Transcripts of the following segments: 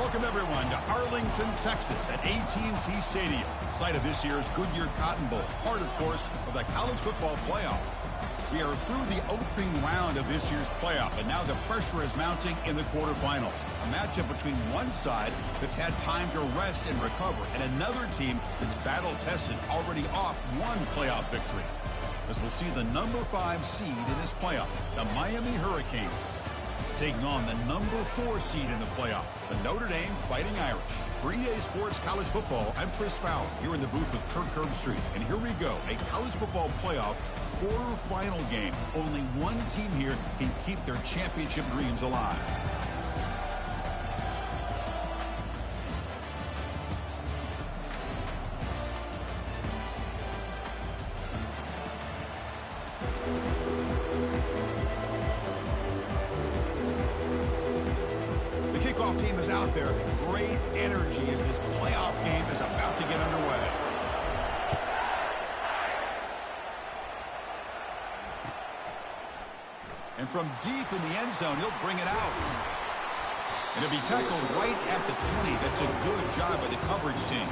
Welcome, everyone, to Arlington, Texas at AT&T Stadium, site of this year's Goodyear Cotton Bowl, part, of course, of the college football playoff. We are through the opening round of this year's playoff, and now the pressure is mounting in the quarterfinals. A matchup between one side that's had time to rest and recover, and another team that's battle-tested, already off one playoff victory. As we'll see the number 5 seed in this playoff, the Miami Hurricanes, taking on the number 4 seed in the playoff, the Notre Dame Fighting Irish. For EA Sports College Football, I'm Chris Fowler, here in the booth with Kirk Herbstreit. And here we go, a college football playoff quarterfinal game. Only one team here can keep their championship dreams alive. Team is out there. Great energy as this playoff game is about to get underway. And from deep in the end zone, he'll bring it out. And it'll be tackled right at the 20. That's a good job by the coverage team.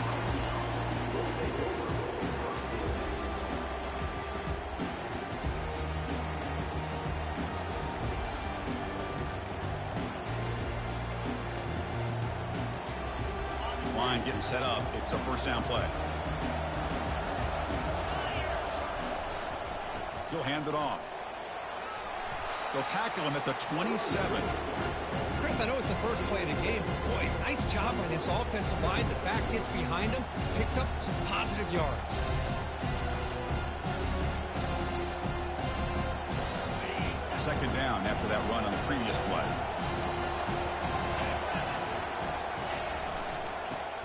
Line getting set up. It's a first down play. He'll hand it off. They'll tackle him at the 27. Chris, I know it's the first play of the game, but boy, nice job by this offensive line. The back gets behind him, picks up some positive yards. Second down after that run on the previous play.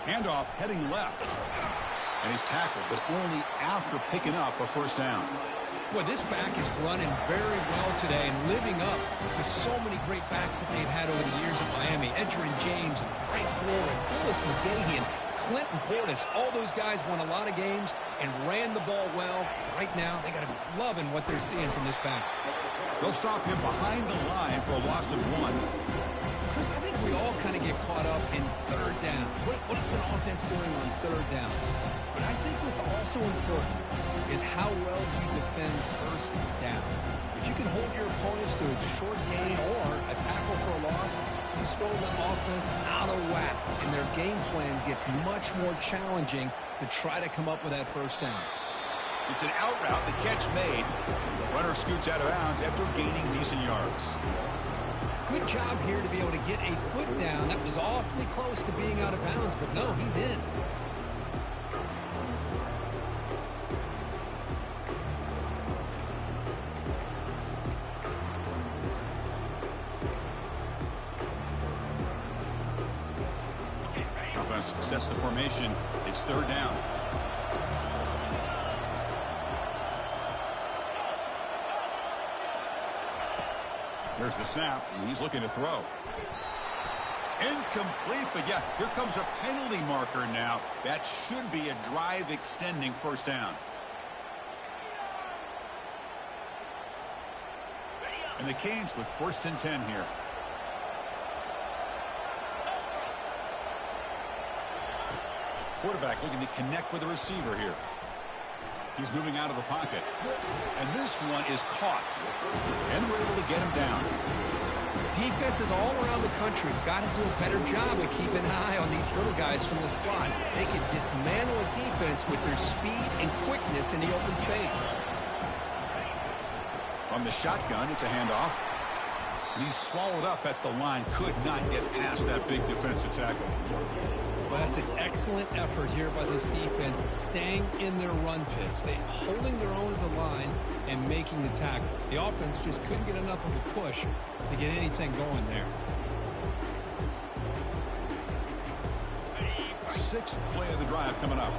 Handoff heading left. And he's tackled, but only after picking up a first down. Boy, this back is running very well today and living up to so many great backs that they've had over the years at Miami. Edgerrin James and Frank Gore and Willis McGahee and Clinton Portis. All those guys won a lot of games and ran the ball well. Right now, they got to be loving what they're seeing from this back. They'll stop him behind the line for a loss of 1. Chris, I think we all kind of get caught up in third down. What is an offense doing on third down? But I think what's also important is how well you defend first down. If you can hold your opponents to a short gain or a tackle for a loss, you throw the offense out of whack, and their game plan gets much more challenging to try to come up with that first down. It's an out route. The catch made. The runner scoots out of bounds after gaining decent yards. Good job here to be able to get a foot down. That was awfully close to being out of bounds, but no, he's in. Offense sets the formation. It's third down. Here's the snap, and he's looking to throw. Incomplete, but yeah, here comes a penalty marker now. That should be a drive-extending first down. And the Canes with first and 10 here. Quarterback looking to connect with the receiver here. He's moving out of the pocket. And this one is caught. And we're able to get him down. Defenses all around the country have got to do a better job of keeping an eye on these little guys from the slot. They can dismantle a defense with their speed and quickness in the open space. From the shotgun, it's a handoff. And he's swallowed up at the line. Could not get past that big defensive tackle. Well, that's an excellent effort here by this defense, staying in their run fits. They holding their own at the line and making the tackle. The offense just couldn't get enough of a push to get anything going there. Sixth play of the drive coming up.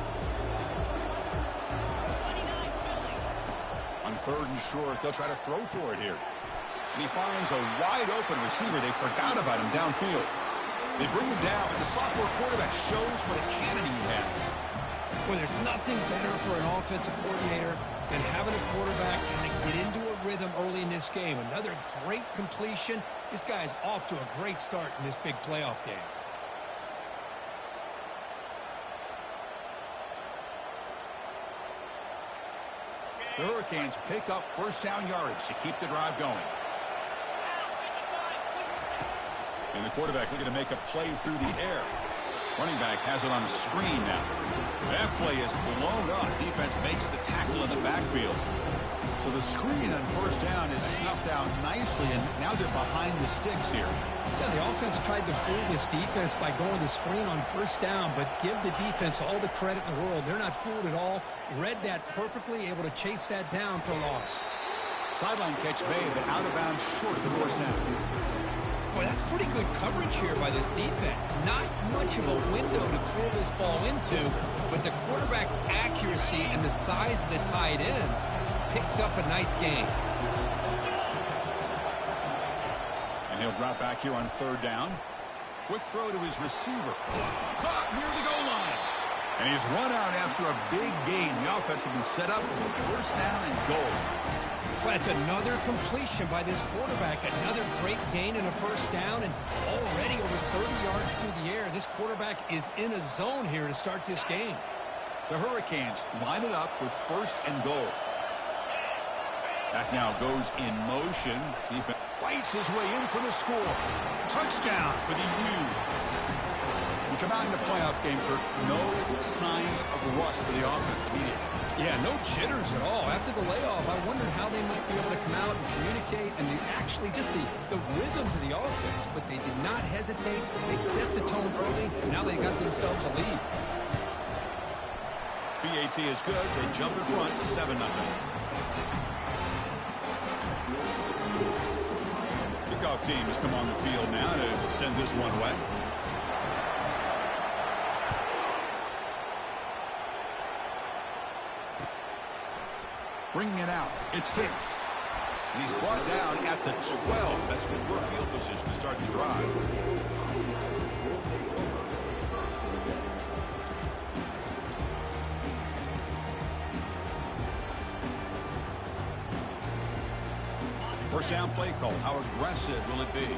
On third and short, they'll try to throw for it here. And he finds a wide-open receiver. They forgot about him downfield. They bring him down, but the sophomore quarterback shows what a cannon he has. Well, there's nothing better for an offensive coordinator than having a quarterback kind of get into a rhythm early in this game. Another great completion. This guy's off to a great start in this big playoff game. The Hurricanes pick up first down yardage to keep the drive going. And the quarterback looking to make a play through the air. Running back has it on the screen now. That play is blown up. Defense makes the tackle in the backfield. So the screen on first down is snuffed out nicely, and now they're behind the sticks here. Yeah, the offense tried to fool this defense by going to screen on first down, but give the defense all the credit in the world. They're not fooled at all. Read that perfectly, able to chase that down for a loss. Sideline catch made, but out of bounds short of the first down. Boy, that's pretty good coverage here by this defense. Not much of a window to throw this ball into, but the quarterback's accuracy and the size of the tight end picks up a nice gain. And he'll drop back here on third down. Quick throw to his receiver. Caught near the goal line. And he's run out after a big gain. The offense will be set up with first down and goal. Well, it's another completion by this quarterback. Another great gain in a first down, and already over 30 yards through the air. This quarterback is in a zone here to start this game. The Hurricanes line it up with first and goal. That now goes in motion. Defense fights his way in for the score. Touchdown for the U. We come out in the playoff game for no signs of rust for the offense immediately. Yeah, no jitters at all. After the layoff, I wondered how they might be able to come out and communicate and actually just the rhythm to the offense, but they did not hesitate. They set the tone early, and now they got themselves a lead. BAT is good. They jump in front, 7-0. Kickoff team has come on the field now to send this one away. Bringing it out, it's Hicks. And he's brought down at the 12. That's before field position to start the drive. First down play call. How aggressive will it be?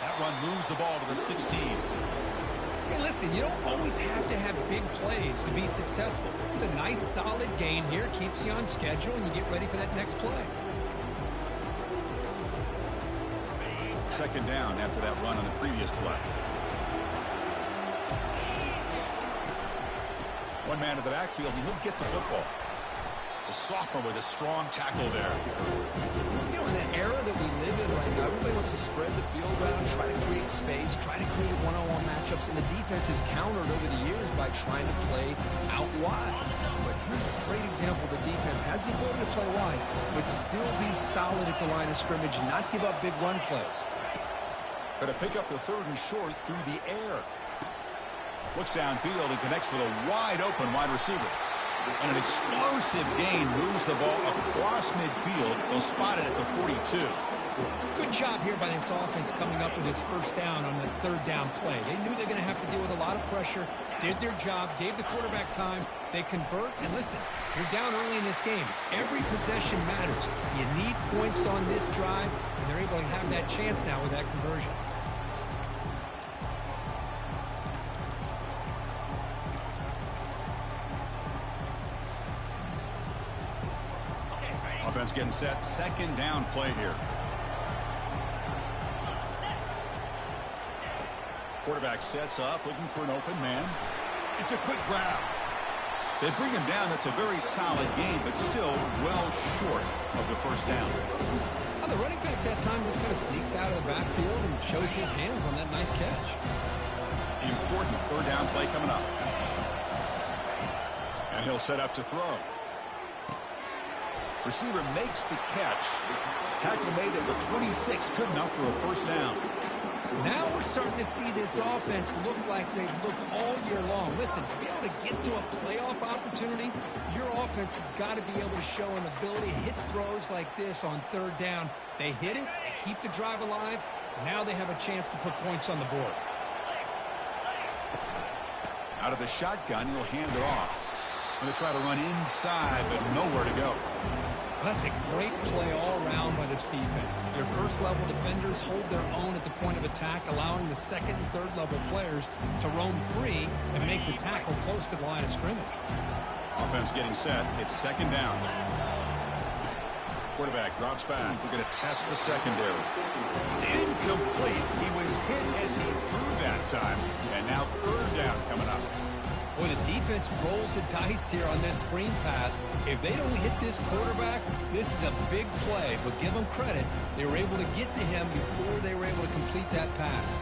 That run moves the ball to the 16. Hey, listen, you don't always have to have big plays to be successful. It's a nice, solid gain here. Keeps you on schedule, and you get ready for that next play. Second down after that run on the previous play. One man to the backfield, and he'll get the football. The sophomore with a strong tackle there. You know, in that era that we live in right now, everybody wants to spread the field around, try to create space, try to create one-on-one matchups, and the defense has countered over the years by trying to play out wide. But here's a great example. The defense has the ability to play wide, but still be solid at the line of scrimmage and not give up big run plays. Going to pick up the third and short through the air. Looks downfield and connects with a wide-open wide receiver. And an explosive gain moves the ball across midfield. They'll spot it at the 42. Good job here by this offense coming up with this first down on the third down play. They knew they're going to have to deal with a lot of pressure, did their job, gave the quarterback time. They convert, and listen, you're down early in this game. Every possession matters. You need points on this drive, and they're able to have that chance now with that conversion. Offense getting set. Second down play here. Quarterback sets up, looking for an open man. It's a quick grab. They bring him down. That's a very solid game, but still well short of the first down. Well, the running back that time just kind of sneaks out of the backfield and shows his hands on that nice catch. Important third down play coming up. And he'll set up to throw. Receiver makes the catch. Tackle made at the 26. Good enough for a first down. Now we're starting to see this offense look like they've looked all year long. Listen, to be able to get to a playoff opportunity, your offense has got to be able to show an ability to hit throws like this on third down. They hit it, they keep the drive alive. Now they have a chance to put points on the board. Out of the shotgun, he'll hand it off. Going to try to run inside, but nowhere to go. That's a great play all around by this defense. Your first-level defenders hold their own at the point of attack, allowing the second and third-level players to roam free and make the tackle close to the line of scrimmage. Offense getting set. It's second down. Quarterback drops back. We're going to test the secondary. It's incomplete. He was hit as he threw that time. And now third down coming up. Boy, the defense rolls the dice here on this screen pass. If they don't hit this quarterback, this is a big play. But give them credit. They were able to get to him before they were able to complete that pass.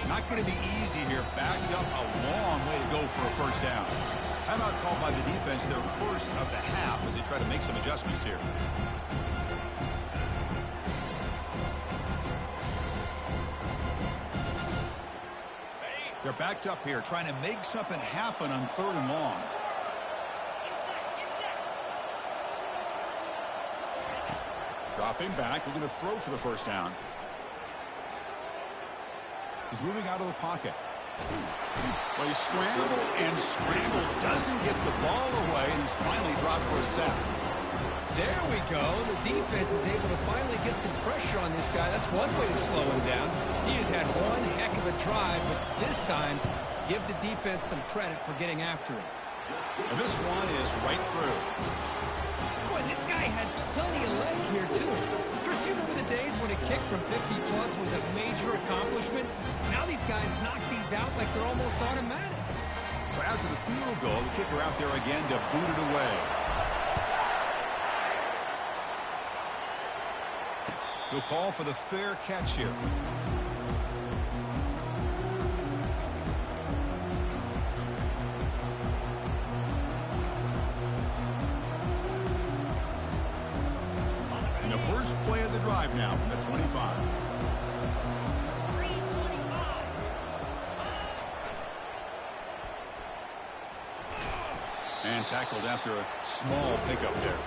Not going to be easy here. Backed up a long way to go for a first down. Timeout called by the defense, their first of the half, as they try to make some adjustments here. They're backed up here, trying to make something happen on third and long. Dropping back, looking to throw for the first down. He's moving out of the pocket. Well, he scrambled and scrambled, doesn't get the ball away, and he's finally dropped for a sack. There we go. The defense is able to finally get some pressure on this guy. That's one way to slow him down. He has had one heck of a drive, but this time, give the defense some credit for getting after him. And this one is right through. Boy, this guy had plenty of leg here, too. Chris, you remember the days when a kick from 50-plus was a major accomplishment? Now these guys knock these out like they're almost automatic. So after the field goal, the kicker out there again to boot it away. He'll call for the fair catch here. And the first play of the drive now from the 25. And tackled after a small pickup there.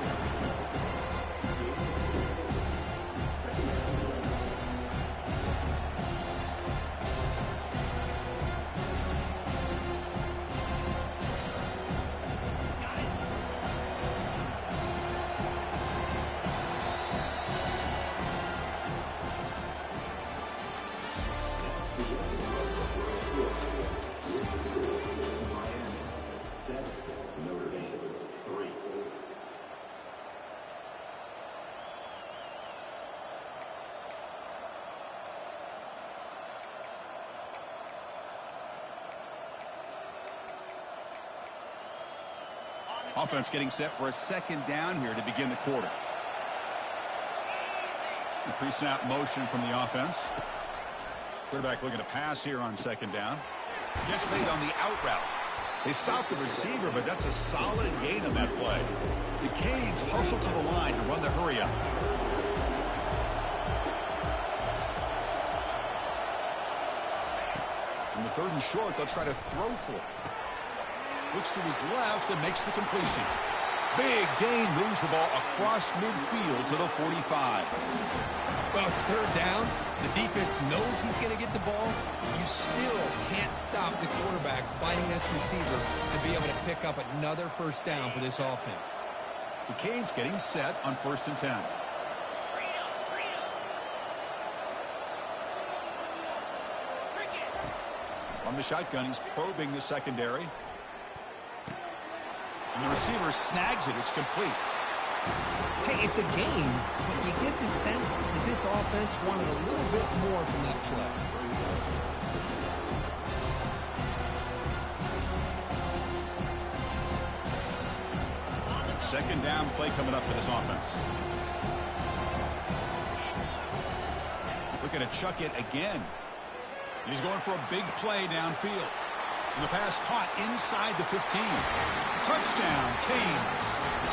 Offense getting set for a second down here to begin the quarter. A pre-snap motion from the offense. Quarterback looking to pass here on second down. Gets made on the out route. They stopped the receiver, but that's a solid gain on that play. The Canes hustle to the line to run the hurry up. In the third and short, they'll try to throw for it. Looks to his left and makes the completion. Big gain, moves the ball across midfield to the 45. Well, it's third down. The defense knows he's going to get the ball. You still can't stop the quarterback fighting this receiver to be able to pick up another first down for this offense. The Canes getting set on 1st and 10. From the shotgun, he's probing the secondary. And the receiver snags it. It's complete. Hey, it's a game, but you get the sense that this offense wanted a little bit more from that play. Second down play coming up for this offense. Looking to chuck it again. He's going for a big play downfield. And the pass caught inside the 15. Touchdown, Canes.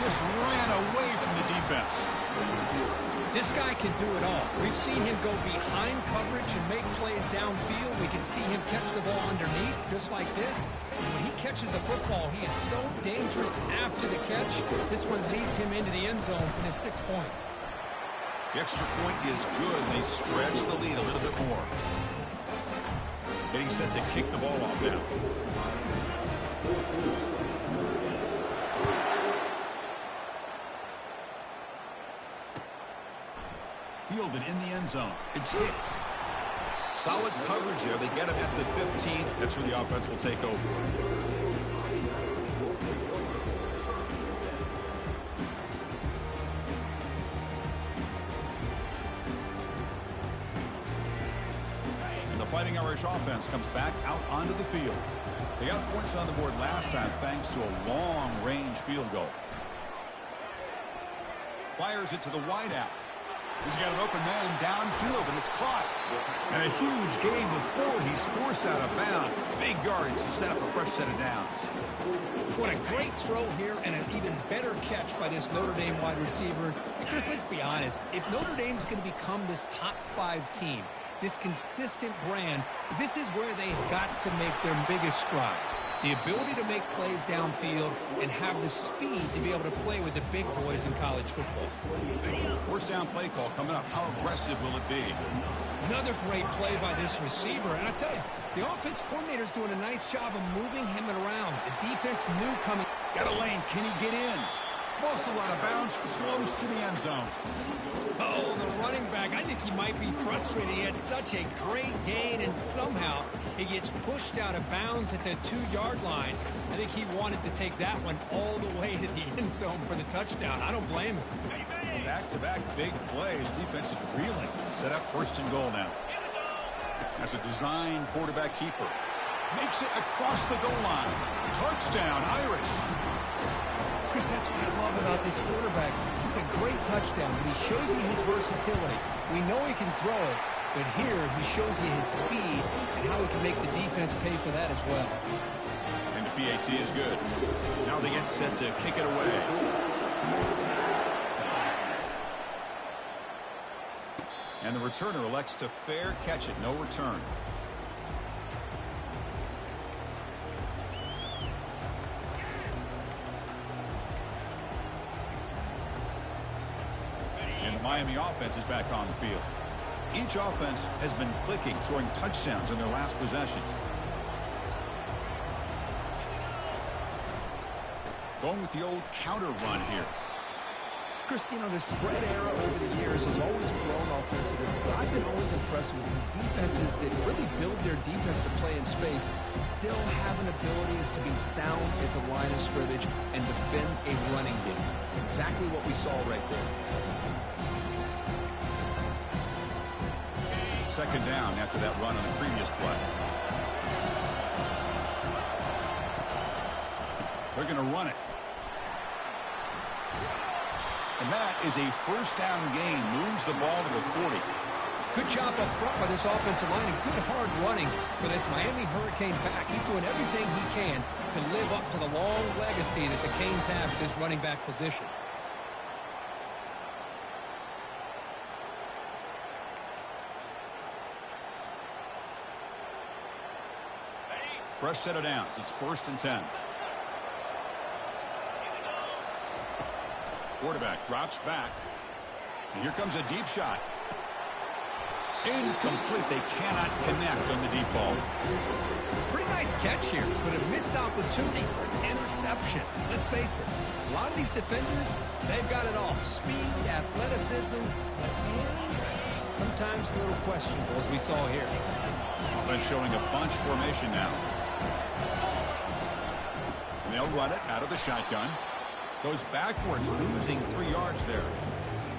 Just ran away from the defense. This guy can do it all. We've seen him go behind coverage and make plays downfield. We can see him catch the ball underneath, just like this. When he catches the football, he is so dangerous after the catch. This one leads him into the end zone for the 6 points. The extra point is good. They stretch the lead a little bit more. Getting set to kick the ball off now. fielded in the end zone. It's Hicks. Solid coverage there. They get him at the 15. That's where the offense will take over. And the Fighting Irish offense comes back out onto the field. They got points on the board last time thanks to a long-range field goal. Fires it to the wideout. He's got an open man downfield, and it's caught. And a huge gain before he's forced out of bounds. Big yardage to set up a fresh set of downs. What a great throw here and an even better catch by this Notre Dame wide receiver. Chris, let's be honest. If Notre Dame's going to become this top 5 team, this consistent brand, this is where they've got to make their biggest strides. The ability to make plays downfield and have the speed to be able to play with the big boys in college football. First down play call coming up. How aggressive will it be? Another great play by this receiver. And I tell you, the offense coordinator's doing a nice job of moving him around. The defense knew coming. Got a lane. Can he get in? Muscle out of bounds, close to the end zone. Oh, the running back, I think he might be frustrated. He had such a great gain, and somehow he gets pushed out of bounds at the 2-yard line. I think he wanted to take that one all the way to the end zone for the touchdown. I don't blame him. Back-to-back big plays. Defense is reeling. Set up first and goal now. As a design quarterback keeper. Makes it across the goal line. Touchdown, Irish. Chris, that's what I love about this quarterback. It's a great touchdown, but he shows you his versatility. We know he can throw it, but here he shows you his speed and how he can make the defense pay for that as well. And the PAT is good. Now they get set to kick it away. And the returner elects to fair catch it. No return. Miami offense is back on the field. Each offense has been clicking, scoring touchdowns in their last possessions. Going with the old counter run here. Chris, you know, the spread era over the years has always grown offensively, but I've been always impressed with defenses that really build their defense to play in space, still have an ability to be sound at the line of scrimmage and defend a running game. It's exactly what we saw right there. Second down after that run on the previous play. They're going to run it. And that is a first down gain. Moves the ball to the 40. Good job up front by this offensive line and good hard running for this Miami Hurricane back. He's doing everything he can to live up to the long legacy that the Canes have at this running back position. Fresh set of downs. It's 1st and 10. Quarterback drops back. And here comes a deep shot. Incomplete. They cannot connect on the deep ball. Pretty nice catch here, but a missed opportunity for an interception. Let's face it, a lot of these defenders, they've got it all. Speed, athleticism, but hands, sometimes a little questionable, as we saw here. Offense showing a bunch formation now. And they'll run it out of the shotgun. Goes backwards, losing 3 yards there.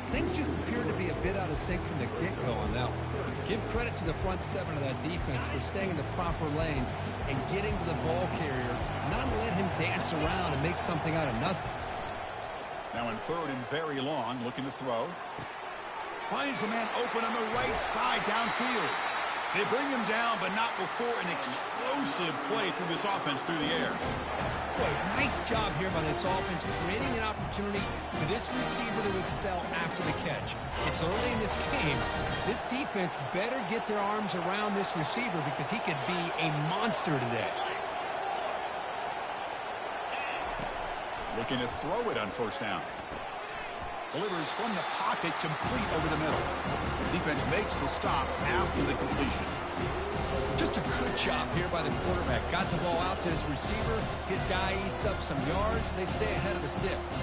Things just appear to be a bit out of sync from the get-go on that one. Give credit to the front 7 of that defense for staying in the proper lanes and getting to the ball carrier, not let him dance around and make something out of nothing. Now in 3rd and very long, looking to throw. Finds a man open on the right side downfield. They bring him down, but not before an explosive play through this offense through the air. Boy, nice job here by this offense, creating an opportunity for this receiver to excel after the catch. It's early in this game, so this defense better get their arms around this receiver because he could be a monster today. Looking to throw it on 1st down. Delivers from the pocket, complete over the middle. The defense makes the stop after the completion. Just a good job here by the quarterback. Got the ball out to his receiver. His guy eats up some yards. They stay ahead of the sticks.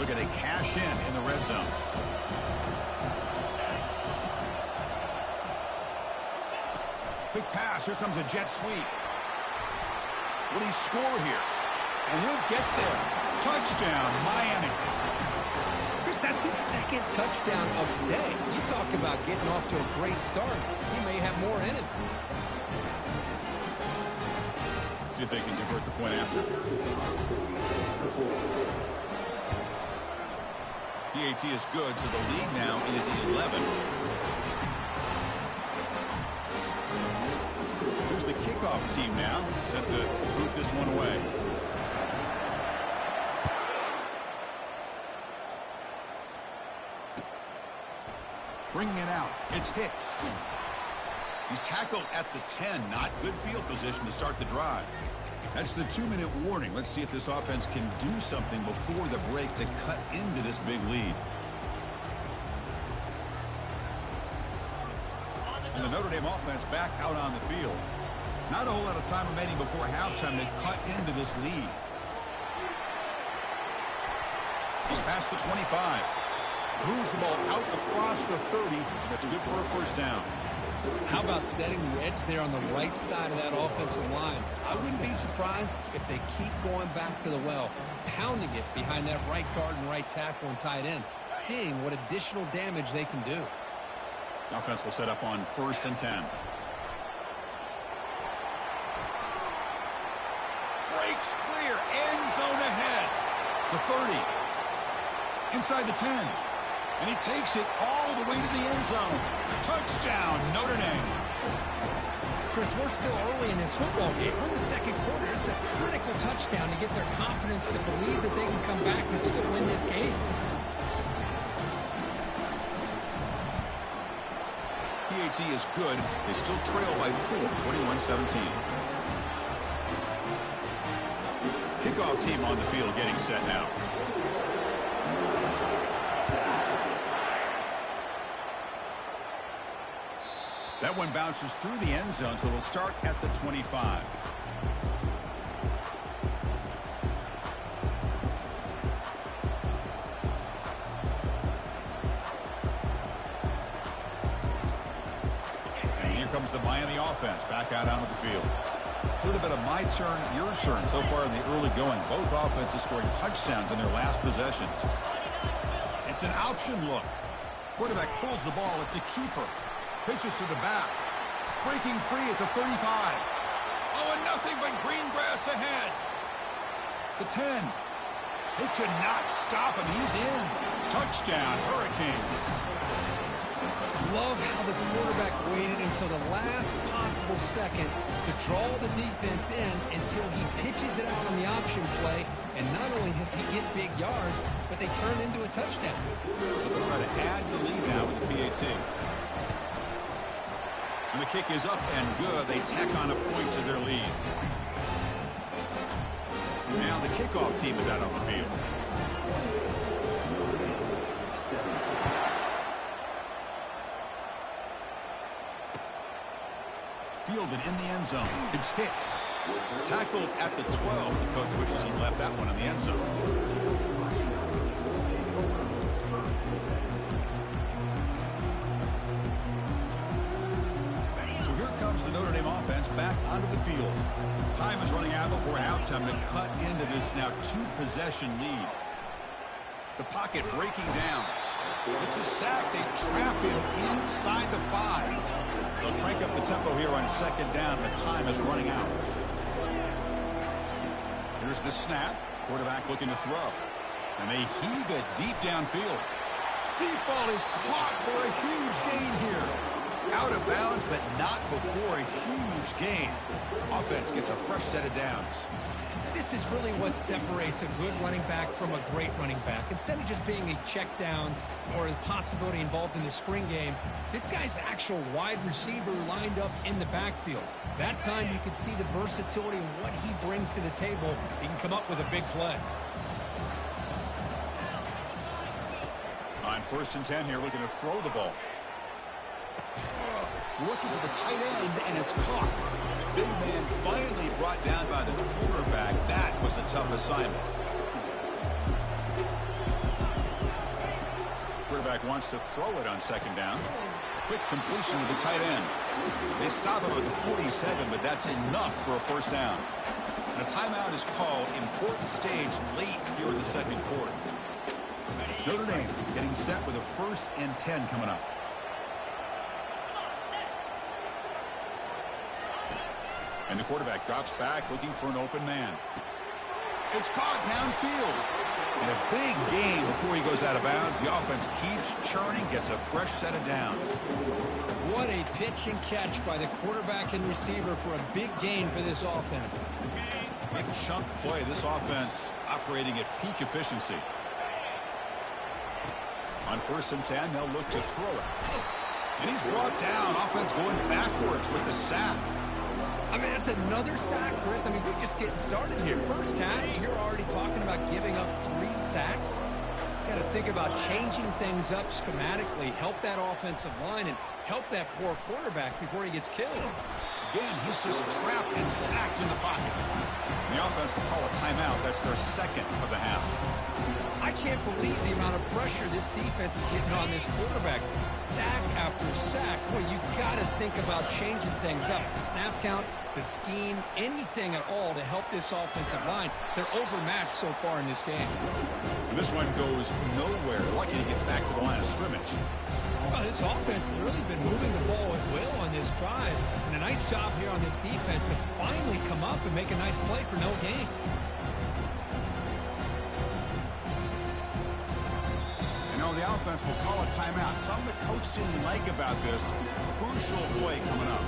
looking to cash in the red zone. Quick pass. Here comes a jet sweep. Will he score here? And he'll get there. Touchdown, Miami. Chris, that's his second touchdown of the day. You talk about getting off to a great start. He may have more in it. See if they can convert the point after. PAT is good, so the lead now is 11. Here's the kickoff team now, set to boot this one away. Bringing it out, it's Hicks. He's tackled at the 10. Not good field position to start the drive. That's the 2-minute warning. Let's see if this offense can do something before the break to cut into this big lead. And the Notre Dame offense back out on the field. Not a whole lot of time remaining before halftime to cut into this lead. He's past the 25. Moves the ball out across the 30. That's good for a first down. How about setting the edge there on the right side of that offensive line? I wouldn't be surprised if they keep going back to the well, pounding it behind that right guard and right tackle and tight end, seeing what additional damage they can do. The offense will set up on 1st and 10. Breaks clear, end zone ahead. The 30. Inside the 10. And he takes it all the way to the end zone. Touchdown, Notre Dame. Chris, we're still early in this football game. We're in the second quarter. It's a critical touchdown to get their confidence to believe that they can come back and still win this game. PAT is good. They still trail by 4, 21-17. Kickoff team on the field getting set now. That one bounces through the end zone, so they'll start at the 25. And here comes the Miami offense back out onto the field. A little bit of my turn, your turn so far in the early going. Both offenses scoring touchdowns in their last possessions. It's an option look. Quarterback pulls the ball. It's a keeper. Pitches to the back. Breaking free at the 35. Oh, and nothing but green grass ahead. The 10. They could not stop him. He's in. Touchdown, Hurricanes. Love how the quarterback waited until the last possible second to draw the defense in until he pitches it out on the option play. And not only does he get big yards, but they turn into a touchdown. They'll try to add to the lead now with the PAT. And the kick is up and good. They tack on a point to their lead. Now the kickoff team is out on the field. Fielded in the end zone. It's Hicks. Tackled at the 12. The coach wishes he left that one in the end zone. The Notre Dame offense back onto the field. Time is running out before halftime to cut into this now 2-possession lead. The pocket breaking down. It's a sack. They trap him inside the 5. They'll crank up the tempo here on 2nd down. The time is running out. Here's the snap. Quarterback looking to throw. And they heave it deep downfield. Deep ball is caught for a huge gain here. Out of bounds, but not before a huge gain. Offense gets a fresh set of downs. This is really what separates a good running back from a great running back. Instead of just being a check down or a possibility involved in the screen game, this guy's actual wide receiver lined up in the backfield. That time you could see the versatility and what he brings to the table. He can come up with a big play. On 1st and 10 here, looking to throw the ball. Looking for the tight end, and it's caught. Big man finally brought down by the quarterback. That was a tough assignment. quarterback wants to throw it on second down. Quick completion to the tight end. They stop him at the 47, but that's enough for a first down. And a timeout is called. Important stage late here in the second quarter. Notre Dame getting set with a 1st and 10 coming up. And the quarterback drops back looking for an open man. It's caught downfield. And a big gain before he goes out of bounds. The offense keeps churning, gets a fresh set of downs. What a pitch and catch by the quarterback and receiver for a big gain for this offense. Big chunk play. This offense operating at peak efficiency. On 1st and 10, they'll look to throw it. And he's brought down. Offense going backwards with the sack. I mean, that's another sack, Chris. I mean, we're just getting started here. First half, you're already talking about giving up 3 sacks. Got to think about changing things up schematically, help that offensive line, and help that poor quarterback before he gets killed. Again, he's just trapped and sacked in the pocket. And the offense will call a timeout. That's their 2nd of the half. I can't believe the amount of pressure this defense is getting on this quarterback. Sack after sack. Well, you got to think about changing things up. The snap count, the scheme, anything at all to help this offensive line. They're overmatched so far in this game. And this one goes nowhere. Lucky to get back to the line of scrimmage. Well, this offense has really been moving the ball at will on this drive. And a nice job here on this defense to finally come up and make a nice play for no gain. The offense will call a timeout. Something the coach didn't like about this. Crucial play coming up.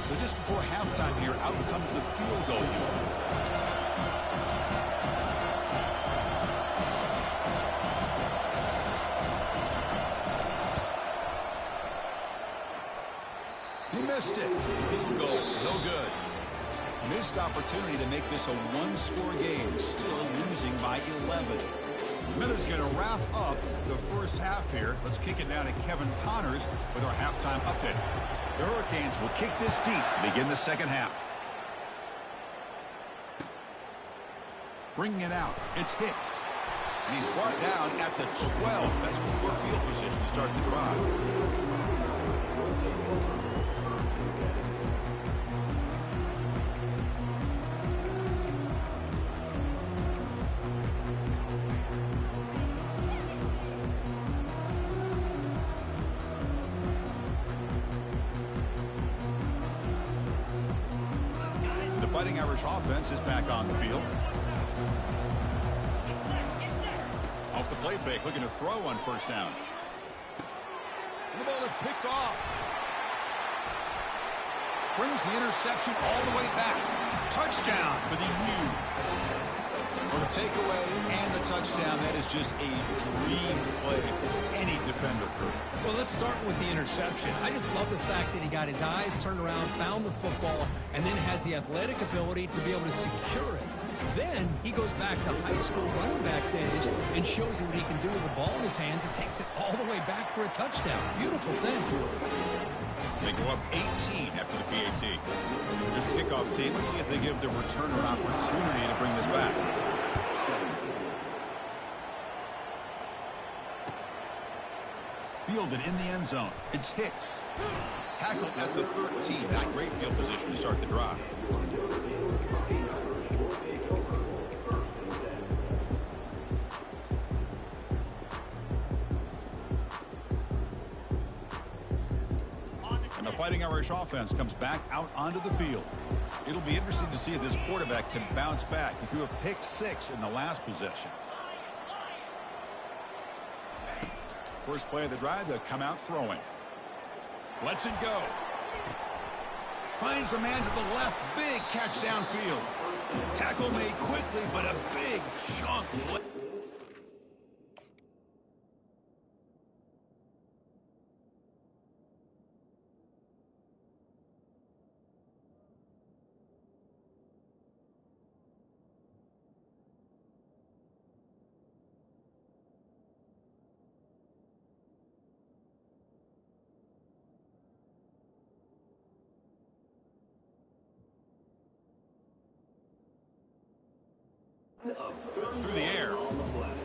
So just before halftime here, out comes the field goal unit. He missed it. Field goal, no good. Missed opportunity to make this a 1-score game. Still losing by 11. Miller's going to wrap up the first half here. Let's kick it down to Kevin Connors with our halftime update. The Hurricanes will kick this deep, begin the second half. Bringing it out, it's Hicks. And he's brought down at the 12. That's poor field position to start the drive. Fighting Irish offense is back on the field. Off the play fake, looking to throw on 1st down. And the ball is picked off. Brings the interception all the way back. Touchdown for the U. For the takeaway and the touchdown, that is just a dream play for any defender crew. Well, let's start with the interception. I just love the fact that he got his eyes turned around, found the football, and then has the athletic ability to be able to secure it. Then he goes back to high school running back days and shows you what he can do with the ball in his hands and takes it all the way back for a touchdown. Beautiful thing. They go up 18 after the PAT. Here's the kickoff team. Let's see if they give the returner an opportunity to bring this back. Fielded in the end zone. It's Hicks. Tackled at the 13. Not great field position to start the drive. And the Fighting Irish offense comes back out onto the field. It'll be interesting to see if this quarterback can bounce back. He threw a pick-6 in the last possession. First play of the drive, they'll come out throwing. Lets it go. Finds a man to the left. Big catch downfield. Tackle made quickly, but a big chunk. Through the air.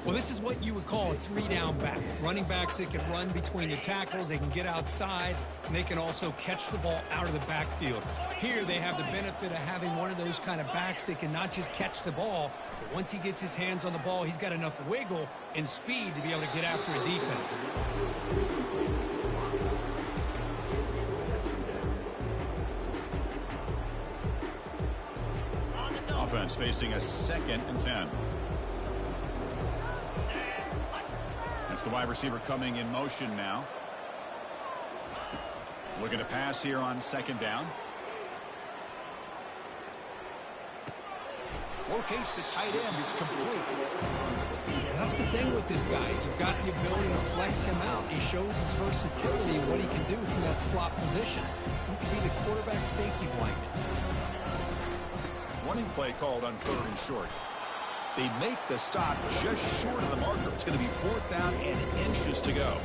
Well, this is what you would call a three-down back. Running backs that can run between the tackles, they can get outside, and they can also catch the ball out of the backfield. Here they have the benefit of having one of those kind of backs that can not just catch the ball, but once he gets his hands on the ball, he's got enough wiggle and speed to be able to get after a defense. Offense facing a 2nd and 10. That's the wide receiver coming in motion now. Looking to pass here on 2nd down. Locates the tight end. It's complete. That's the thing with this guy. You've got the ability to flex him out. He shows his versatility and what he can do from that slot position. He can be the quarterback safety blanket. Running play called on 3rd and short. They make the stop just short of the marker. It's going to be 4th down and inches to go.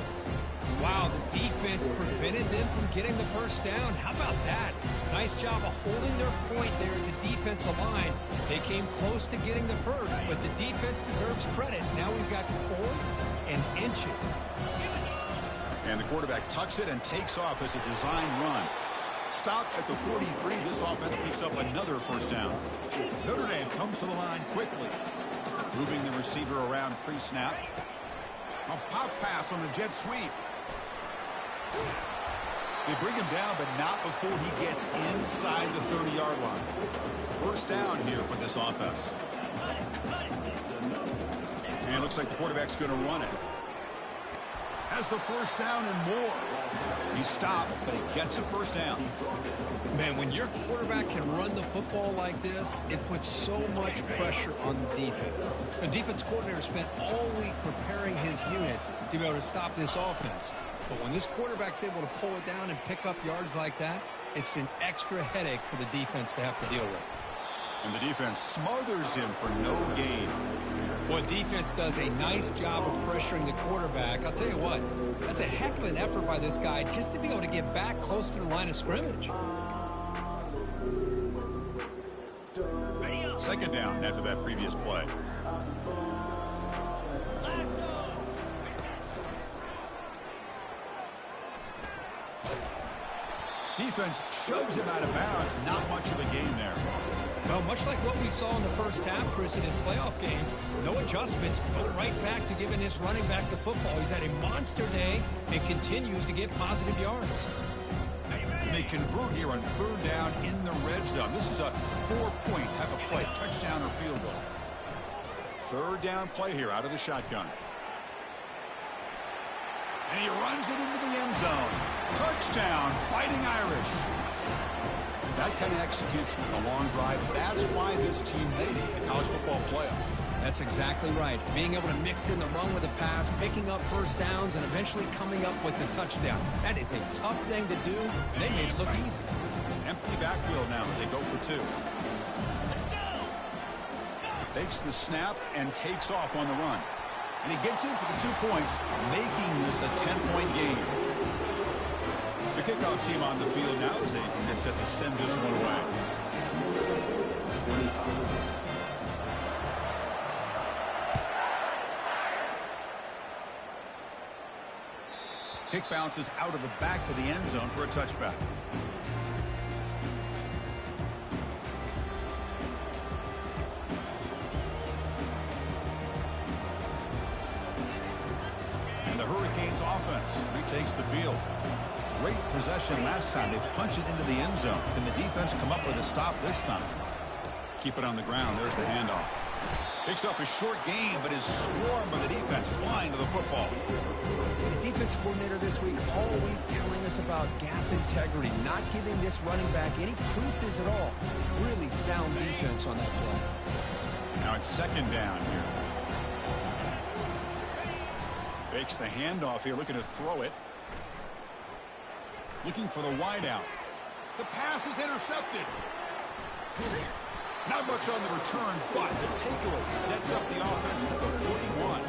Wow, the defense prevented them from getting the first down. How about that? Nice job of holding their point there at the defensive line. They came close to getting the first, but the defense deserves credit. Now we've got 4th and inches. And the quarterback tucks it and takes off as a design run. Stop at the 43. This offense picks up another first down. Notre Dame comes to the line quickly. Moving the receiver around pre-snap. A pop pass on the jet sweep. They bring him down, but not before he gets inside the 30-yard line. First down here for this offense. And it looks like the quarterback's going to run it. Has the first down and more. He stopped, but he gets a first down. Man, when your quarterback can run the football like this, it puts so much pressure on the defense. The defense coordinator spent all week preparing his unit to be able to stop this offense. But when this quarterback's able to pull it down and pick up yards like that, it's an extra headache for the defense to have to deal with. And the defense smothers him for no gain. Well, defense does a nice job of pressuring the quarterback. I'll tell you what, that's a heck of an effort by this guy just to be able to get back close to the line of scrimmage. 2nd down after that previous play. Defense shoves him out of bounds. Not much of a gain there. Well, much like what we saw in the first half, Chris, in his playoff game, no adjustments, go right back to giving his running back the football. He's had a monster day and continues to get positive yards. And they convert here on 3rd down in the red zone. This is a 4-point type of play, touchdown or field goal. 3rd down play here out of the shotgun. And he runs it into the end zone. Touchdown, Fighting Irish. That kind of execution, a long drive, that's why this team made it to the college football playoff. That's exactly right. Being able to mix in the run with the pass, picking up first downs, and eventually coming up with the touchdown. That is a tough thing to do, and they made it look easy. Empty backfield now as they go for 2. Takes the snap and takes off on the run. And he gets in for the 2 points, making this a 10-point game. The kickoff team on the field now as they get set to send this one away. Kick bounces out of the back of the end zone for a touchback. And the Hurricanes offense retakes the field. Great possession last time. They punched it into the end zone. Can the defense come up with a stop this time? Keep it on the ground. There's the handoff. Picks up a short gain, but is swarmed by the defense flying to the football. The defense coordinator this week all week telling us about gap integrity, not giving this running back any creases at all. Really sound defense on that play. Now it's 2nd down here. Fakes the handoff here, looking to throw it. Looking for the wideout. The pass is intercepted. Not much on the return, but the takeaway sets up the offense at the 41.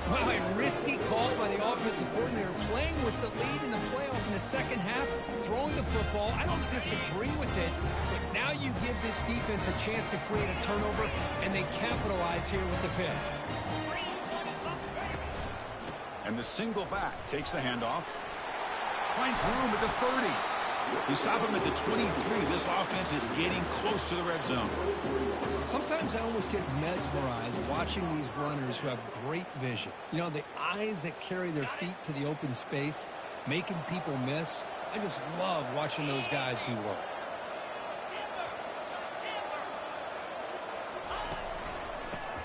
Wow, a risky call by the offensive coordinator, playing with the lead in the playoff in the second half, throwing the football. I don't disagree with it, but now you give this defense a chance to create a turnover, and they capitalize here with the pick. And the single back takes the handoff. Finds room at the 30. They stop him at the 23. This offense is getting close to the red zone. Sometimes I almost get mesmerized watching these runners who have great vision. You know, the eyes that carry their feet to the open space, making people miss. I just love watching those guys do work.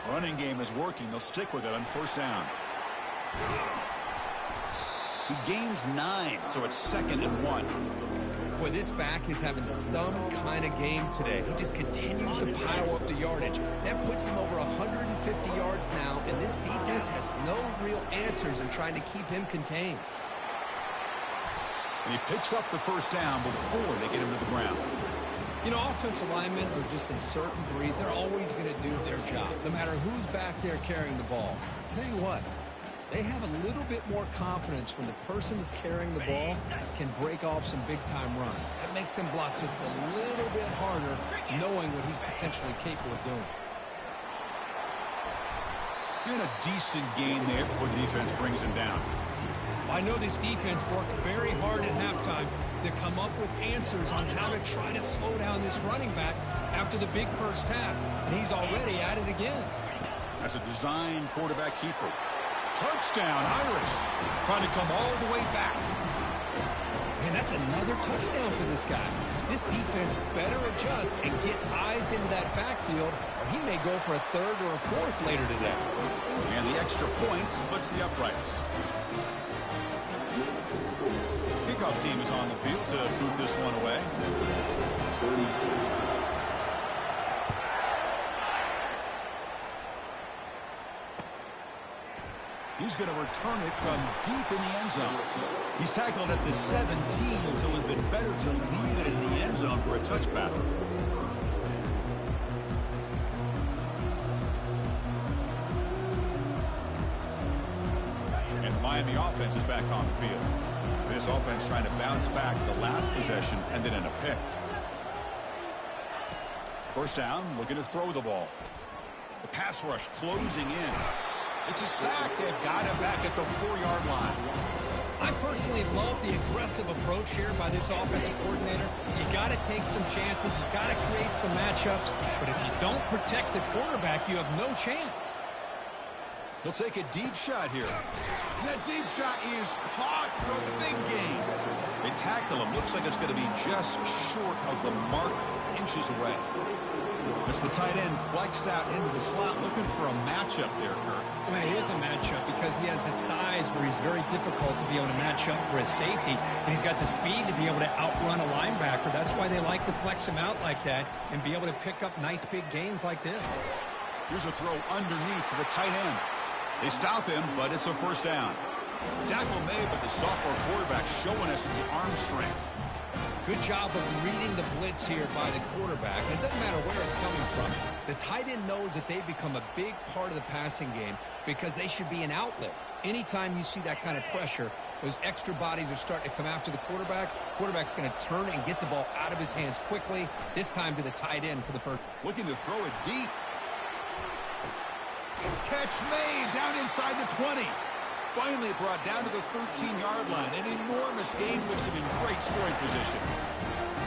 Running game is working. They'll stick with it on first down. He gains 9, so it's 2nd and 1. Boy, this back is having some kind of game today. He just continues to pile up the yardage. That puts him over 150 yards now, and this defense has no real answers in trying to keep him contained. And he picks up the first down before they get him to the ground. You know, offensive linemen are just a certain breed. They're always going to do their job, no matter who's back there carrying the ball. I'll tell you what. They have a little bit more confidence when the person that's carrying the ball can break off some big-time runs. That makes them block just a little bit harder, knowing what he's potentially capable of doing. Getting a decent gain there before the defense brings him down. I know this defense worked very hard at halftime to come up with answers on how to try to slow down this running back after the big first half, and he's already at it again. As a design quarterback keeper. Touchdown, Irish. Trying to come all the way back. Man, that's another touchdown for this guy. This defense better adjust and get eyes into that backfield, or he may go for a 3rd or a 4th later today. And the extra point splits the uprights. Kickoff team is on the field to boot this one away. He's going to return it from deep in the end zone. He's tackled at the 17, so it would have been better to leave it in the end zone for a touchback. And the Miami offense is back on the field. This offense trying to bounce back the last possession and then in a pick. First down, looking to throw the ball. The pass rush closing in. It's a sack. They've got him back at the 4-yard line. I personally love the aggressive approach here by this offensive coordinator. You got to take some chances. You got to create some matchups. But if you don't protect the quarterback, you have no chance. He'll take a deep shot here. That deep shot is caught for a big gain. They tackle him. Looks like it's going to be just short of the mark, inches away. As the tight end flexed out into the slot, looking for a matchup there, Kurt. Well, it is a matchup because he has the size where he's very difficult to be able to match up for his safety, and he's got the speed to be able to outrun a linebacker. That's why they like to flex him out like that and be able to pick up nice big gains like this. Here's a throw underneath to the tight end. They stop him, but it's a first down. Tackle made, but the sophomore quarterback showing us the arm strength. Good job of reading the blitz here by the quarterback. And it doesn't matter where it's coming from. The tight end knows that they've become a big part of the passing game because they should be an outlet. Anytime you see that kind of pressure, those extra bodies are starting to come after the quarterback. Quarterback's going to turn and get the ball out of his hands quickly, this time to the tight end for the first. Looking to throw it deep. Catch made down inside the 20. Finally brought down to the 13-yard line. An enormous gain puts him in great scoring position.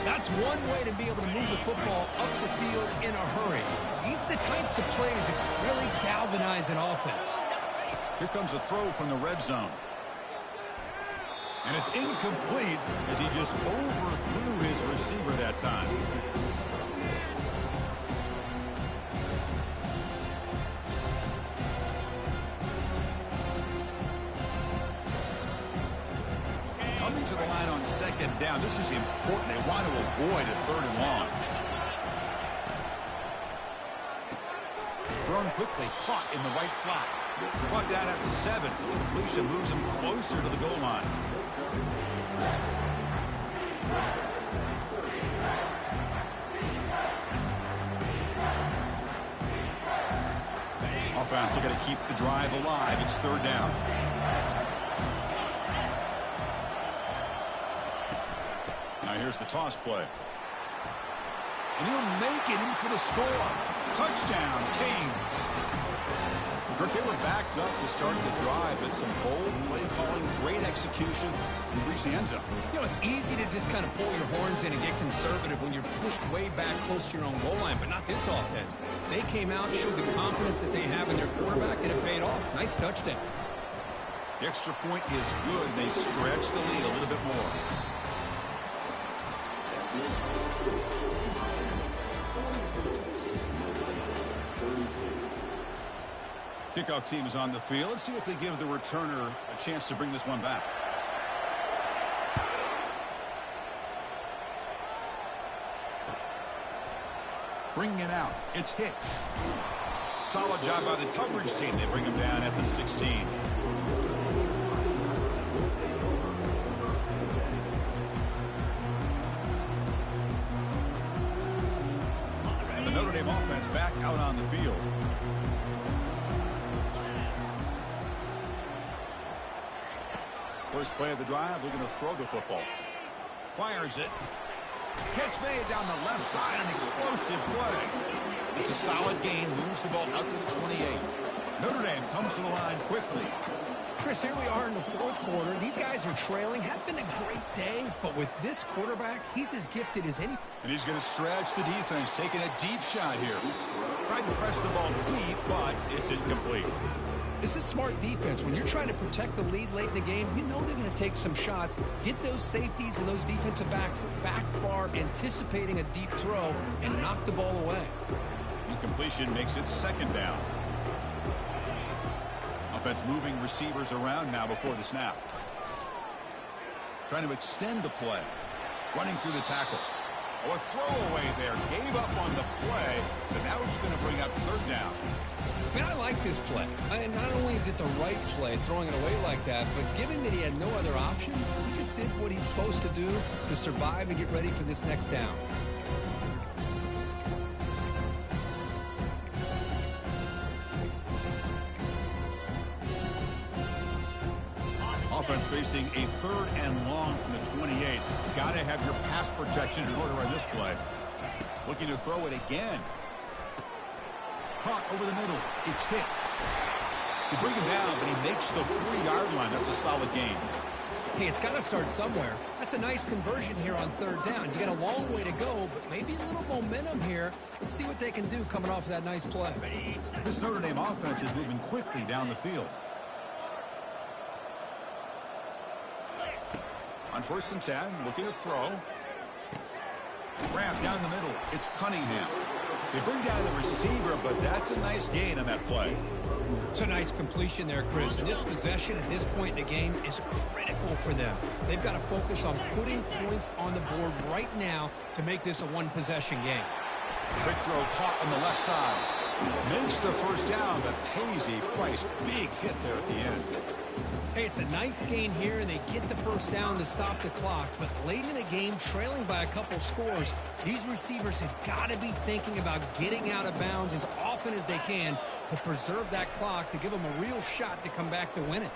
That's one way to be able to move the football up the field in a hurry. These are the types of plays that really galvanize an offense. Here comes a throw from the red zone. And it's incomplete as he just overthrew his receiver that time. Coming to the line on second down. This is important. They want to avoid a 3rd and long. Thrown quickly, caught in the right flat. Brought down at the 7. The completion moves him closer to the goal line. offense looking to keep the drive alive. It's third down. Now here's the toss play. And he'll make it in for the score. Touchdown, Canes. Kirk, they were backed up to start the drive, but some bold play calling, great execution, and reach the end zone. You know, it's easy to just kind of pull your horns in and get conservative when you're pushed way back close to your own goal line, but not this offense. They came out, showed the confidence that they have in their quarterback, and it paid off. Nice touchdown. The extra point is good. They stretch the lead a little bit more. Kickoff team is on the field. Let's see if they give the returner a chance to bring this one back. Bringing it out, it's Hicks. Solid job by the coverage team. They bring him down at the 16. And the Notre Dame offense back out on the field. First play of the drive, looking to throw the football. Fires it. Catch made down the left side, an explosive play. It's a solid gain, moves the ball out to the 28. Notre Dame comes to the line quickly. Chris, here we are in the fourth quarter. These guys are trailing. Had been a great day, but with this quarterback, he's as gifted as any. And he's going to stretch the defense, taking a deep shot here. Tried to press the ball deep, but it's incomplete. This is smart defense. When you're trying to protect the lead late in the game, you know they're going to take some shots, get those safeties and those defensive backs back far, anticipating a deep throw, and knock the ball away. Incompletion makes it second down. Offense moving receivers around now before the snap. Trying to extend the play. Running through the tackle. Oh, a throwaway there. Gave up on the play, but now it's going to bring up third down. Man, I like this play. Not only is it the right play, throwing it away like that, but given that he had no other option, he just did what he's supposed to do to survive and get ready for this next down. Offense facing a third and long from the 28. Got to have your pass protection in order on this play. Looking to throw it again. Caught over the middle. It's Hicks. They bring him down, but he makes the 3-yard line. That's a solid gain. Hey, it's got to start somewhere. That's a nice conversion here on third down. You got a long way to go, but maybe a little momentum here. Let's see what they can do coming off of that nice play. This Notre Dame offense is moving quickly down the field. On 1st and 10, looking to throw. Wrap down the middle. It's Cunningham. They bring down the receiver, but that's a nice gain on that play. It's a nice completion there, Chris. And this possession at this point in the game is critical for them. They've got to focus on putting points on the board right now to make this a one-possession game. Quick throw caught on the left side. Makes the first down, but pays a price. Big hit there at the end. Hey, it's a nice gain here, and they get the first down to stop the clock. But late in the game, trailing by a couple scores, these receivers have got to be thinking about getting out of bounds as often as they can to preserve that clock, to give them a real shot to come back to win it.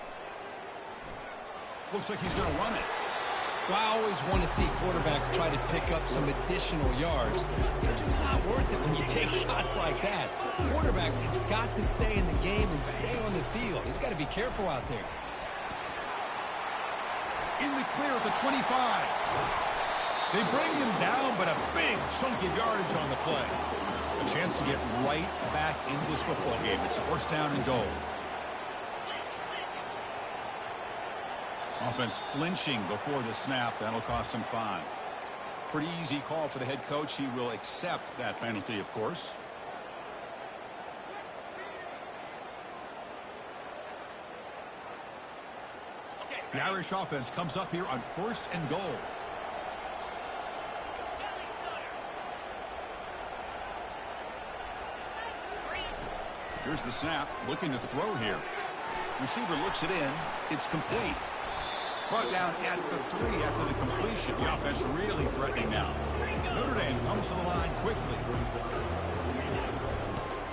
Looks like he's going to run it. Well, I always want to see quarterbacks try to pick up some additional yards. They're just not worth it when you take shots like that. Quarterbacks have got to stay in the game and stay on the field. He's got to be careful out there. In the clear at the 25. They bring him down, but a big chunk of yardage on the play. A chance to get right back into this football game. It's first down and goal. Offense flinching before the snap. That'll cost him 5. Pretty easy call for the head coach. He will accept that penalty, of course. The Irish offense comes up here on 1st and goal. Here's the snap. Looking to throw here. Receiver looks it in. It's complete. Brought down at the 3 after the completion. The offense really threatening now. Notre Dame comes to the line quickly.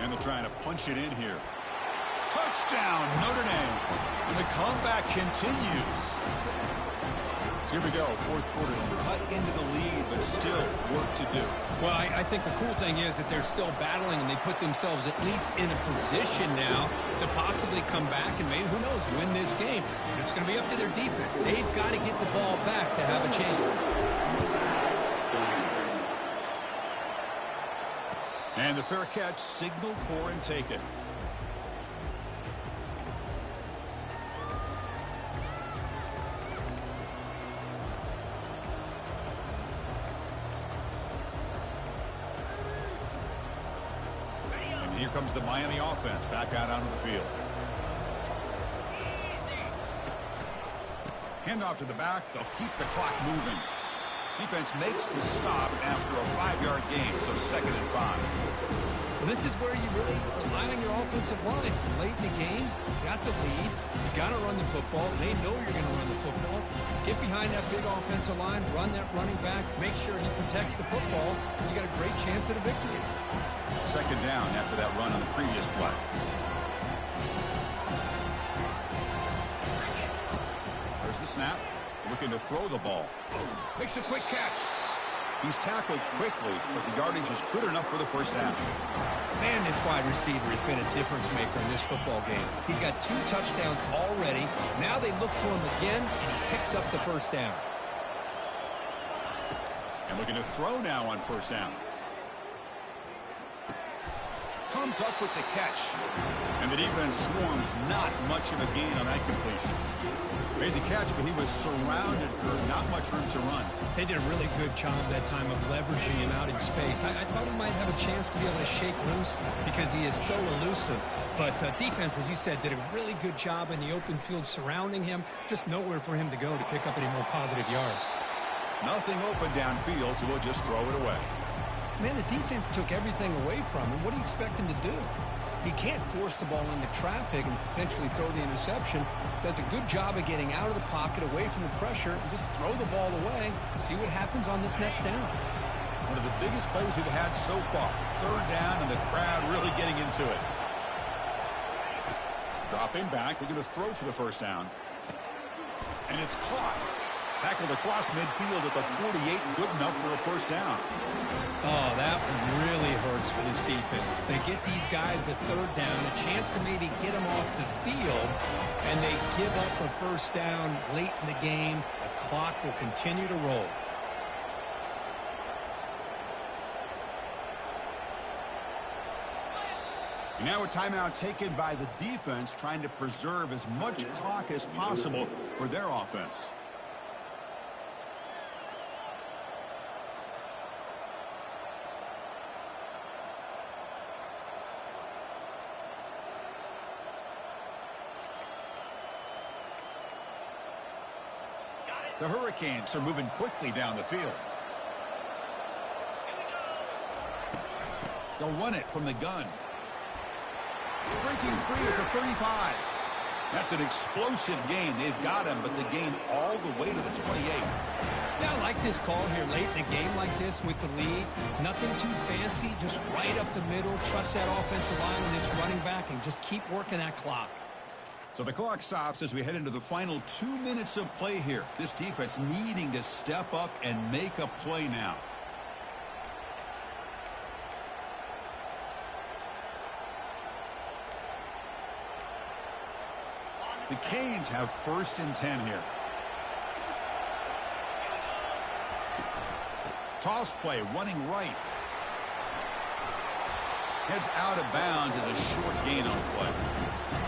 And they're trying to punch it in here. Touchdown, Notre Dame. And the comeback continues. So here we go, fourth quarter. Cut into the lead, but still work to do. Well, I think the cool thing is that they're still battling, and they put themselves at least in a position now to possibly come back and maybe, who knows, win this game. But it's going to be up to their defense. They've got to get the ball back to have a chance. And the fair catch signaled for and taken. And here comes the Miami offense back out onto the field. Handoff to the back. They'll keep the clock moving. Defense makes the stop after a 5-yard gain, so 2nd and 5. Well, this is where you really rely on your offensive line. Late in the game, you got the lead. You got to run the football. They know you're going to run the football. Get behind that big offensive line, run that running back, make sure he protects the football, and you got a great chance at a victory. 2nd down after that run on the previous play. There's the snap. Looking to throw the ball. Makes a quick catch. He's tackled quickly, but the yardage is good enough for the first down. Man, this wide receiver has been a difference maker in this football game. He's got 2 touchdowns already. Now they look to him again, and he picks up the first down. And looking to throw now on first down. Comes up with the catch. And the defense swarms. Not much of a gain on that completion. Made the catch, but he was surrounded for not much room to run. They did a really good job that time of leveraging him out in space. I thought he might have a chance to be able to shake loose because he is so elusive. But defense, as you said, did a really good job in the open field surrounding him. Just nowhere for him to go to pick up any more positive yards. Nothing open downfield, so we'll just throw it away. Man, the defense took everything away from him. What do you expect him to do? He can't force the ball into traffic and potentially throw the interception. Does a good job of getting out of the pocket, away from the pressure, and just throw the ball away. See what happens on this next down. One of the biggest plays we've had so far. 3rd down, and the crowd really getting into it. Dropping back. They're going to throw for the first down. And it's caught. Tackled across midfield at the 48. Good enough for a first down. Oh, that one really hurts for this defense. They get these guys to 3rd down, a chance to maybe get them off the field, and they give up a first down late in the game. The clock will continue to roll. And now a timeout taken by the defense, trying to preserve as much clock as possible for their offense. The Hurricanes are moving quickly down the field. They'll run it from the gun. Breaking free at the 35. That's an explosive gain. They've got him, but the gain all the way to the 28. Yeah, I like this call here late in a game like this with the lead. Nothing too fancy, just right up the middle. Trust that offensive line and this running back and just keep working that clock. So the clock stops as we head into the final 2 minutes of play here. This defense needing to step up and make a play now. The Canes have 1st and 10 here. Toss play, running right. Heads out of bounds as a short gain on play.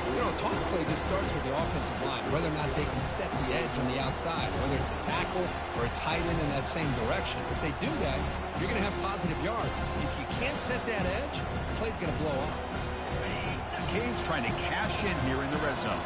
You know, toss play just starts with the offensive line, whether or not they can set the edge on the outside, whether it's a tackle or a tight end in that same direction. If they do that, you're going to have positive yards. If you can't set that edge, the play's going to blow up. Canes trying to cash in here in the red zone.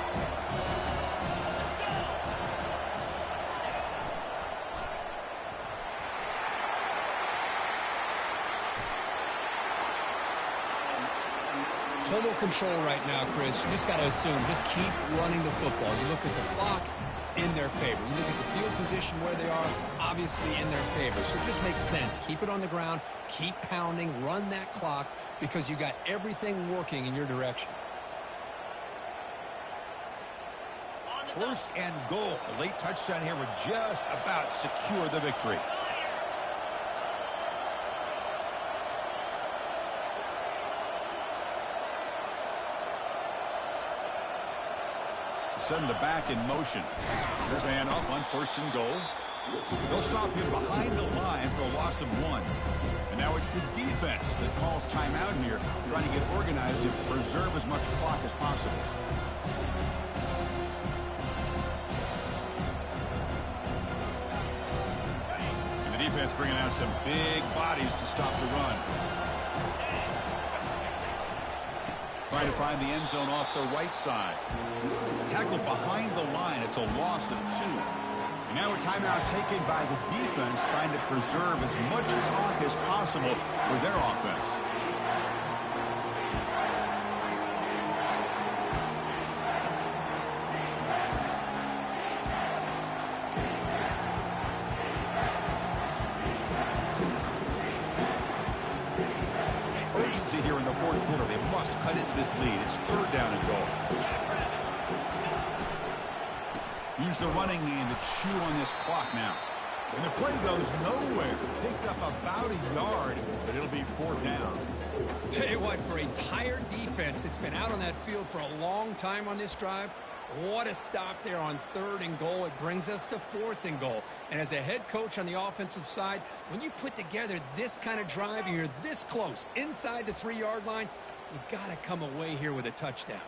Total control right now, Chris. You just got to assume, just keep running the football. You look at the clock, in their favor. You look at the field position where they are, obviously in their favor. So it just makes sense. Keep it on the ground, keep pounding, run that clock, because you got everything working in your direction. First and goal. A late touchdown here would just about secure the victory. Send the back in motion. There's the handoff on first and goal. They'll stop him behind the line for a loss of 1. And now it's the defense that calls timeout here, trying to get organized and preserve as much clock as possible. And the defense bringing out some big bodies to stop the run. Trying to find the end zone off the right side. Tackled behind the line. It's a loss of 2. And now a timeout taken by the defense, trying to preserve as much clock as possible for their offense. Urgency here in the fourth quarter. They must cut into this lead. It's third down and goal. Use the running game to chew on this clock now. And the play goes nowhere. Picked up about a yard, but it'll be fourth down. Tell you what, for a tired defense that's been out on that field for a long time on this drive, what a stop there on third and goal. It brings us to fourth and goal. And as a head coach on the offensive side, when you put together this kind of drive and you're this close inside the 3-yard line, you got to come away here with a touchdown.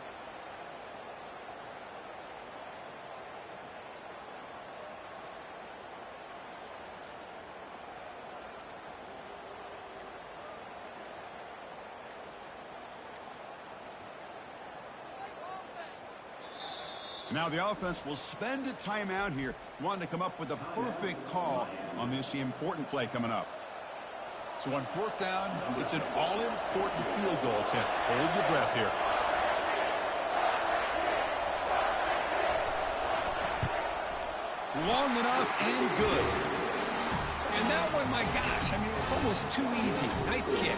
Now the offense will spend a timeout here, wanting to come up with a perfect call on this important play coming up. So on fourth down, it's an all-important field goal attempt. Hold your breath here. Long enough and good. And that one, my gosh, I mean, it's almost too easy. Nice kick.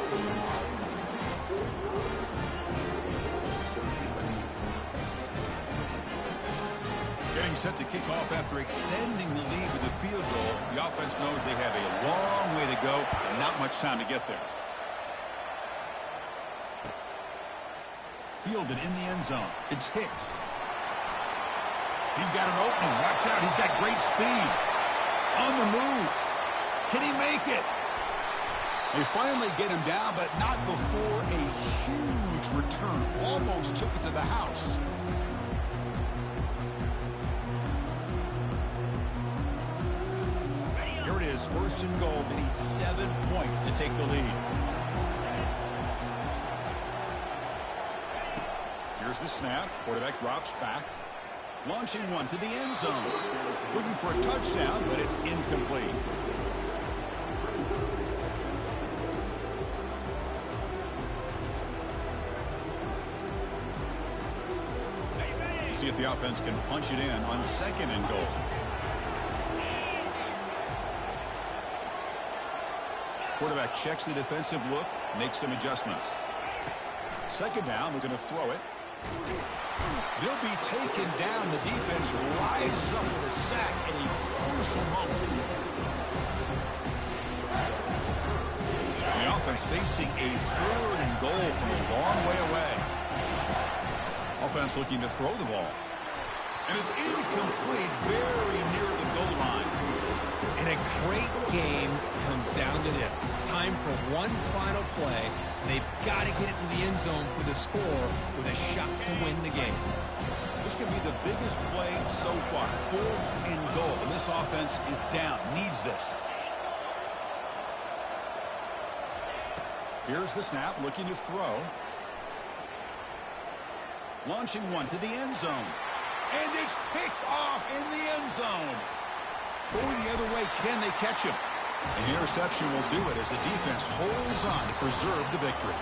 Getting set to kick off after extending the lead with a field goal. The offense knows they have a long way to go and not much time to get there. Fielded in the end zone. It's Hicks. He's got an opening. Watch out. He's got great speed. On the move. Can he make it? They finally get him down, but not before a huge return. Almost took it to the house. Here it is, first and goal. They need 7 points to take the lead. Here's the snap. Quarterback drops back. Launching one to the end zone. Looking for a touchdown, but it's incomplete. See if the offense can punch it in on second and goal. Quarterback checks the defensive look, makes some adjustments. Second down, we're going to throw it. They'll be taken down. The defense rises up with a sack at a crucial moment. And the offense facing a third and goal from a long way away. Offense looking to throw the ball. And it's incomplete, very near the goal line. And a great game comes down to this. Time for one final play. And they've got to get it in the end zone for the score with a shot to win the game. This could be the biggest play so far. Fourth and goal. And this offense is down. Needs this. Here's the snap. Looking to throw. Launching one to the end zone. And it's picked off in the end zone. Going the other way, can they catch him? An interception will do it as the defense holds on to preserve the victory.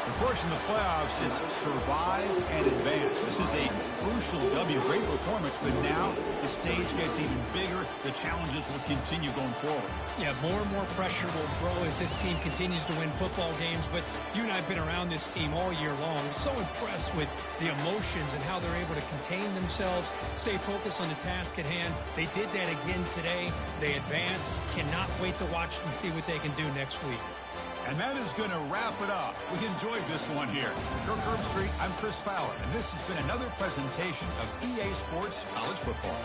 Of course, in the playoffs, it's survive and advance. This is a crucial W. Great performance, but now the stage gets even bigger. The challenges will continue going forward. Yeah, more and more pressure will grow as this team continues to win football games. But you and I have been around this team all year long. So impressed with the emotions and how they're able to contain themselves, stay focused on the task at hand. They did that again today. They advance. Cannot wait to watch and see what they can do next week. And that is going to wrap it up. We enjoyed this one here. For Kirk Herbstreit, I'm Chris Fowler, and this has been another presentation of EA Sports College Football.